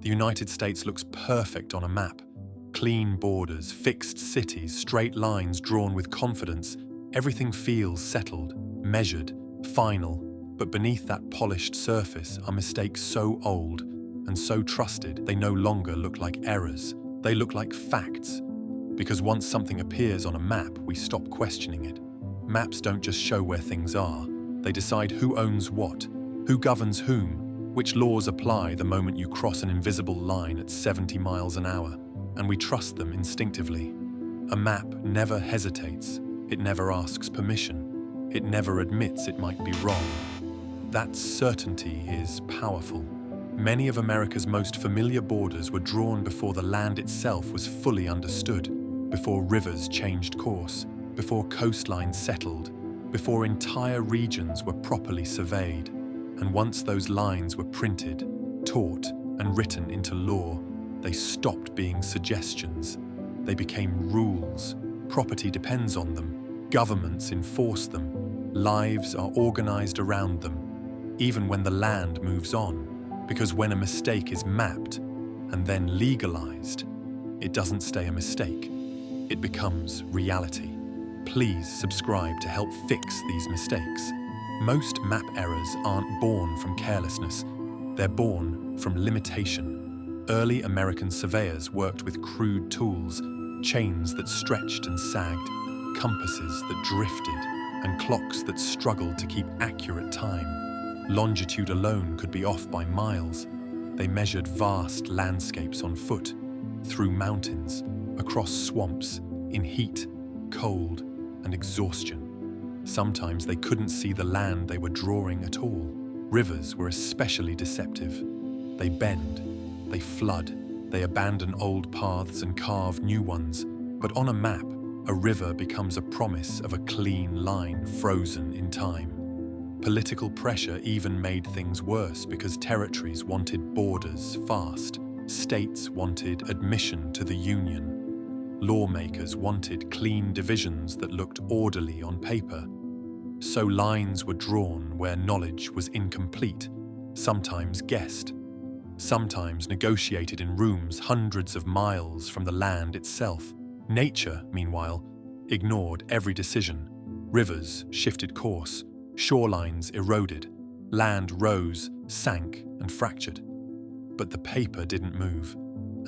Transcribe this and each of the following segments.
The United States looks perfect on a map. Clean borders, fixed cities, straight lines drawn with confidence. Everything feels settled, measured, final. But beneath that polished surface are mistakes so old and so trusted they no longer look like errors. They look like facts. Because once something appears on a map, we stop questioning it. Maps don't just show where things are. They decide who owns what, who governs whom, which laws apply the moment you cross an invisible line at 70 miles an hour. And we trust them instinctively. A map never hesitates. It never asks permission. It never admits it might be wrong. That certainty is powerful. Many of America's most familiar borders were drawn before the land itself was fully understood, before rivers changed course, before coastlines settled, before entire regions were properly surveyed. And once those lines were printed, taught, and written into law, they stopped being suggestions. They became rules. Property depends on them. Governments enforce them. Lives are organized around them, even when the land moves on. Because when a mistake is mapped and then legalized, it doesn't stay a mistake. It becomes reality. Please subscribe to help fix these mistakes. Most map errors aren't born from carelessness. They're born from limitation. Early American surveyors worked with crude tools, chains that stretched and sagged, compasses that drifted, and clocks that struggled to keep accurate time. Longitude alone could be off by miles. They measured vast landscapes on foot, through mountains, across swamps, in heat, cold, and exhaustion. Sometimes they couldn't see the land they were drawing at all. Rivers were especially deceptive. They bend, they flood, they abandon old paths and carve new ones. But on a map, a river becomes a promise of a clean line frozen in time. Political pressure even made things worse because territories wanted borders fast. States wanted admission to the Union. Lawmakers wanted clean divisions that looked orderly on paper. So lines were drawn where knowledge was incomplete, sometimes guessed, sometimes negotiated in rooms hundreds of miles from the land itself. Nature, meanwhile, ignored every decision. Rivers shifted course. Shorelines eroded, land rose, sank, and fractured. But the paper didn't move,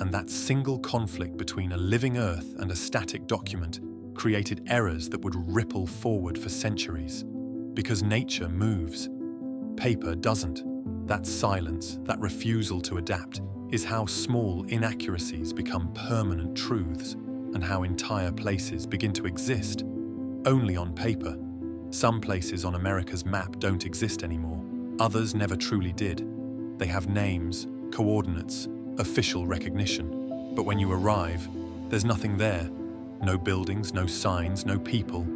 and that single conflict between a living earth and a static document created errors that would ripple forward for centuries. Because nature moves, paper doesn't. That silence, that refusal to adapt, is how small inaccuracies become permanent truths, and how entire places begin to exist only on paper. Some places on America's map don't exist anymore. Others never truly did. They have names, coordinates, official recognition. But when you arrive, there's nothing there. No buildings, no signs, no people.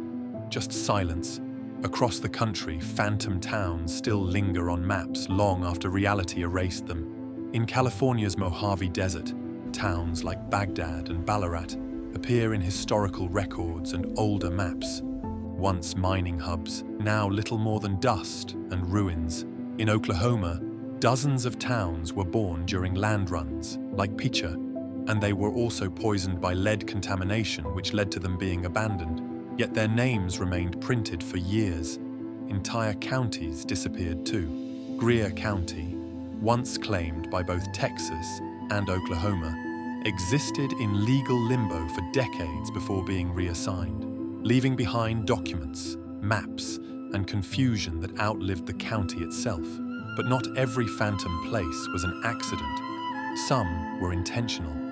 Just silence. Across the country, phantom towns still linger on maps long after reality erased them. In California's Mojave Desert, towns like Baghdad and Ballarat appear in historical records and older maps. Once mining hubs, now little more than dust and ruins. In Oklahoma, dozens of towns were born during land runs, like Picha, and they were also poisoned by lead contamination, which led to them being abandoned. Yet their names remained printed for years. Entire counties disappeared too. Greer County, once claimed by both Texas and Oklahoma, existed in legal limbo for decades before being reassigned, leaving behind documents, maps, and confusion that outlived the county itself. But not every phantom place was an accident. Some were intentional.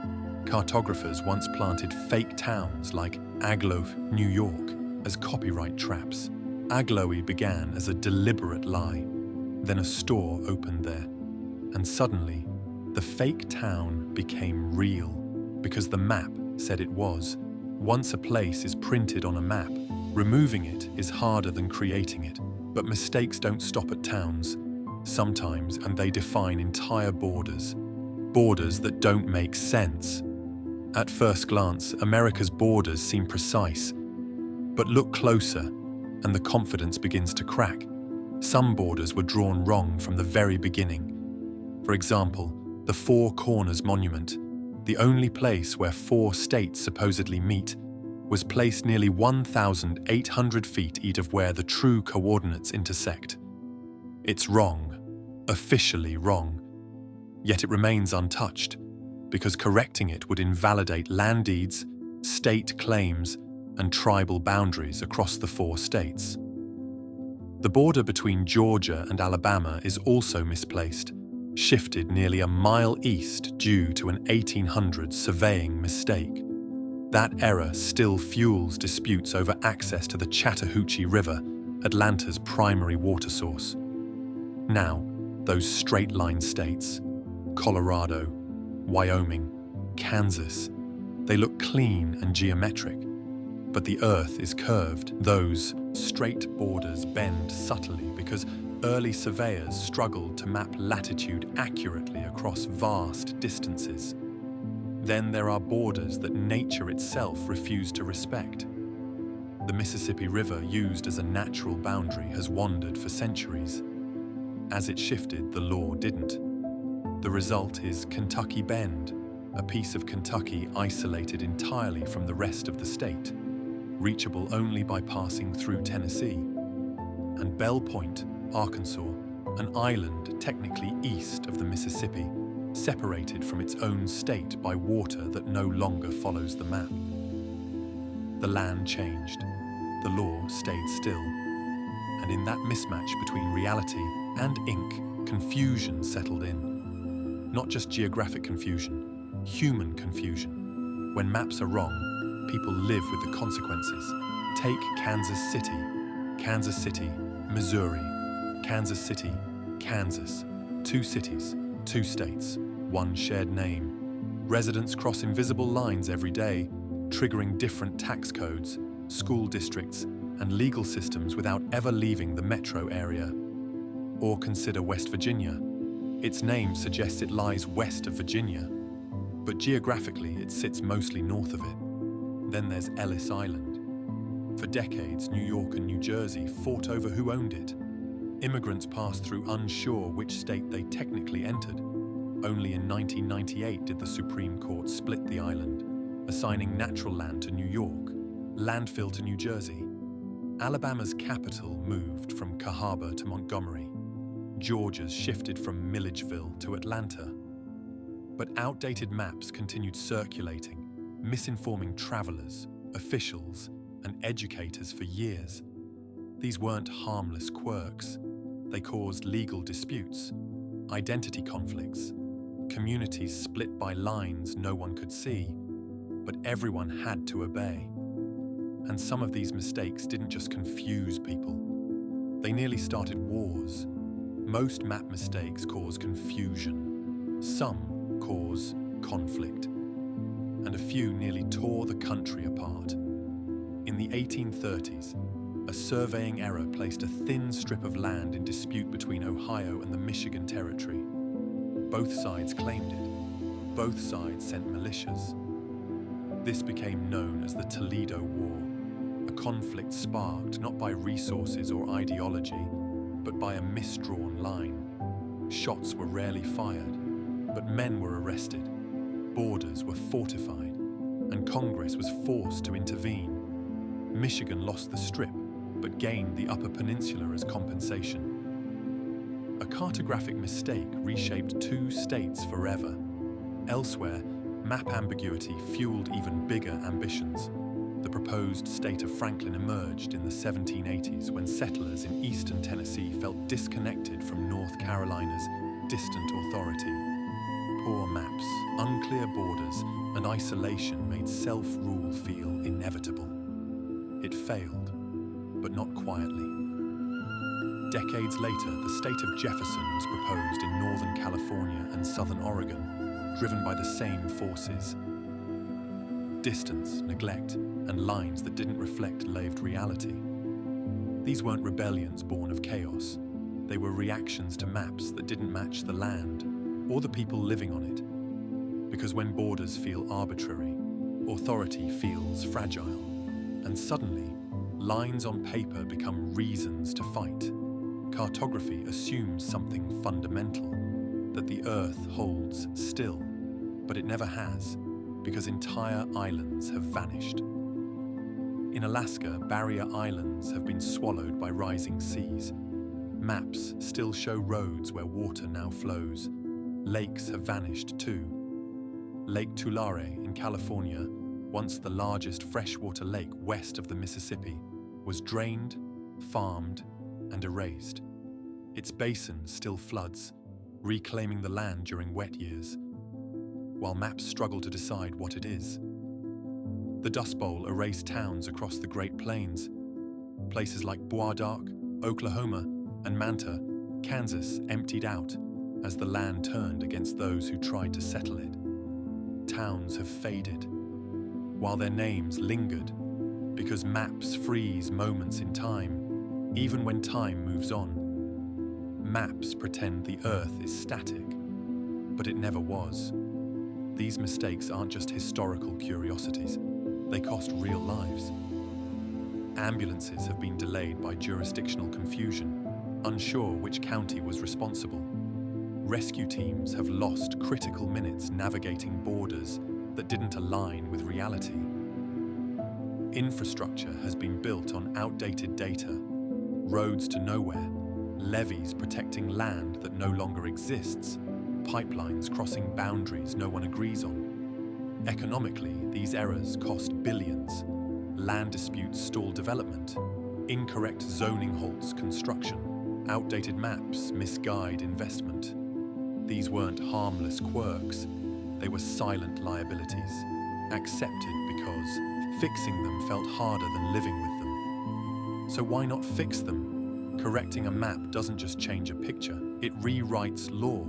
Cartographers once planted fake towns like Agloe, New York, as copyright traps. Agloe began as a deliberate lie. Then a store opened there. And suddenly, the fake town became real, because the map said it was. Once a place is printed on a map, removing it is harder than creating it. But mistakes don't stop at towns. Sometimes, and they define entire borders. Borders that don't make sense. At first glance, America's borders seem precise. But look closer, and the confidence begins to crack. Some borders were drawn wrong from the very beginning. For example, The Four Corners Monument, the only place where four states supposedly meet, was placed nearly 1,800 feet east of where the true coordinates intersect. It's wrong, officially wrong, yet it remains untouched, because correcting it would invalidate land deeds, state claims, and tribal boundaries across the four states. The border between Georgia and Alabama is also misplaced, shifted nearly a mile east due to an 1800 surveying mistake. That error still fuels disputes over access to the Chattahoochee River, Atlanta's primary water source. Now, those straight-line states, Colorado, Wyoming, Kansas, they look clean and geometric, but the earth is curved. Those straight borders bend subtly because early surveyors struggled to map latitude accurately across vast distances. Then there are borders that nature itself refused to respect. The Mississippi River, used as a natural boundary, has wandered for centuries. As it shifted, the law didn't. The result is Kentucky Bend, a piece of Kentucky isolated entirely from the rest of the state, reachable only by passing through Tennessee. And Bell Point, Arkansas, an island technically east of the Mississippi, separated from its own state by water that no longer follows the map. The land changed, the law stayed still, and in that mismatch between reality and ink, confusion settled in. Not just geographic confusion, human confusion. When maps are wrong, people live with the consequences. Take Kansas City, Missouri, Kansas City, Kansas. Two cities, two states, one shared name. Residents cross invisible lines every day, triggering different tax codes, school districts, and legal systems without ever leaving the metro area. Or consider West Virginia. Its name suggests it lies west of Virginia, but geographically it sits mostly north of it. Then there's Ellis Island. For decades, New York and New Jersey fought over who owned it. Immigrants passed through unsure which state they technically entered. Only in 1998 did the Supreme Court split the island, assigning natural land to New York, landfill to New Jersey. Alabama's capital moved from Cahaba to Montgomery. Georgia's shifted from Milledgeville to Atlanta. But outdated maps continued circulating, misinforming travelers, officials, and educators for years. These weren't harmless quirks. They caused legal disputes, identity conflicts, communities split by lines no one could see, but everyone had to obey. And some of these mistakes didn't just confuse people. They nearly started wars. Most map mistakes cause confusion. Some cause conflict. And a few nearly tore the country apart. In the 1830s, a surveying error placed a thin strip of land in dispute between Ohio and the Michigan Territory. Both sides claimed it. Both sides sent militias. This became known as the Toledo War, a conflict sparked not by resources or ideology, but by a misdrawn line. Shots were rarely fired, but men were arrested. Borders were fortified, and Congress was forced to intervene. Michigan lost the Strip, but gained the Upper Peninsula as compensation. A cartographic mistake reshaped two states forever. Elsewhere, map ambiguity fueled even bigger ambitions. The proposed state of Franklin emerged in the 1780s when settlers in eastern Tennessee felt disconnected from North Carolina's distant authority. Poor maps, unclear borders, and isolation made self-rule feel inevitable. It failed, but not quietly. Decades later, the state of Jefferson was proposed in Northern California and Southern Oregon, driven by the same forces. Distance, neglect, and lines that didn't reflect lived reality. These weren't rebellions born of chaos. They were reactions to maps that didn't match the land or the people living on it. Because when borders feel arbitrary, authority feels fragile. And suddenly, lines on paper become reasons to fight. Cartography assumes something fundamental. that the Earth holds still, but it never has, because entire islands have vanished. In Alaska, barrier islands have been swallowed by rising seas. Maps still show roads where water now flows. Lakes have vanished too. Lake Tulare in California, once the largest freshwater lake west of the Mississippi, was drained, farmed, and erased. Its basin still floods, reclaiming the land during wet years, while maps struggle to decide what it is. The Dust Bowl erased towns across the Great Plains. Places like Bois d'Arc, Oklahoma, and Manta, Kansas emptied out as the land turned against those who tried to settle it. Towns have faded, while their names lingered, because maps freeze moments in time, even when time moves on. Maps pretend the Earth is static, but it never was. These mistakes aren't just historical curiosities, they cost real lives. Ambulances have been delayed by jurisdictional confusion, unsure which county was responsible. Rescue teams have lost critical minutes navigating borders that didn't align with reality. Infrastructure has been built on outdated data, roads to nowhere, levees protecting land that no longer exists, pipelines crossing boundaries no one agrees on. Economically, these errors cost billions. Land disputes stall development. Incorrect zoning halts construction. Outdated maps misguide investment. These weren't harmless quirks. They were silent liabilities, accepted because fixing them felt harder than living with them. So why not fix them? Correcting a map doesn't just change a picture, it rewrites law.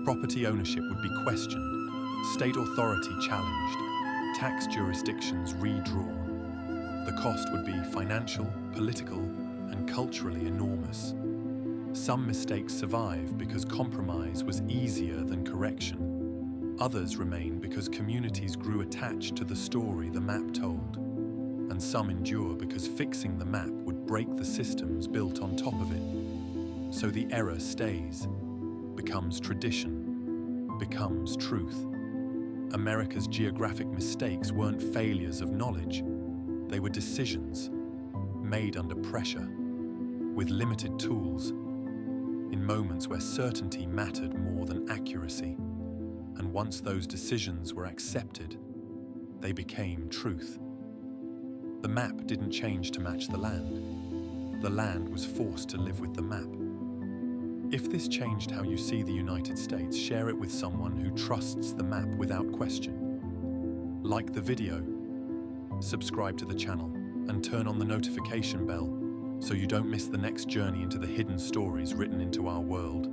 Property ownership would be questioned, state authority challenged, tax jurisdictions redrawn. The cost would be financial, political, and culturally enormous. Some mistakes survive because compromise was easier than correction. Others remain because communities grew attached to the story the map told. And some endure because fixing the map would break the systems built on top of it. So the error stays, becomes tradition, becomes truth. America's geographic mistakes weren't failures of knowledge. They were decisions, made under pressure, with limited tools, in moments where certainty mattered more than accuracy. And once those decisions were accepted, they became truth. The map didn't change to match the land. The land was forced to live with the map. If this changed how you see the United States, share it with someone who trusts the map without question. Like the video, subscribe to the channel, and turn on the notification bell so you don't miss the next journey into the hidden stories written into our world.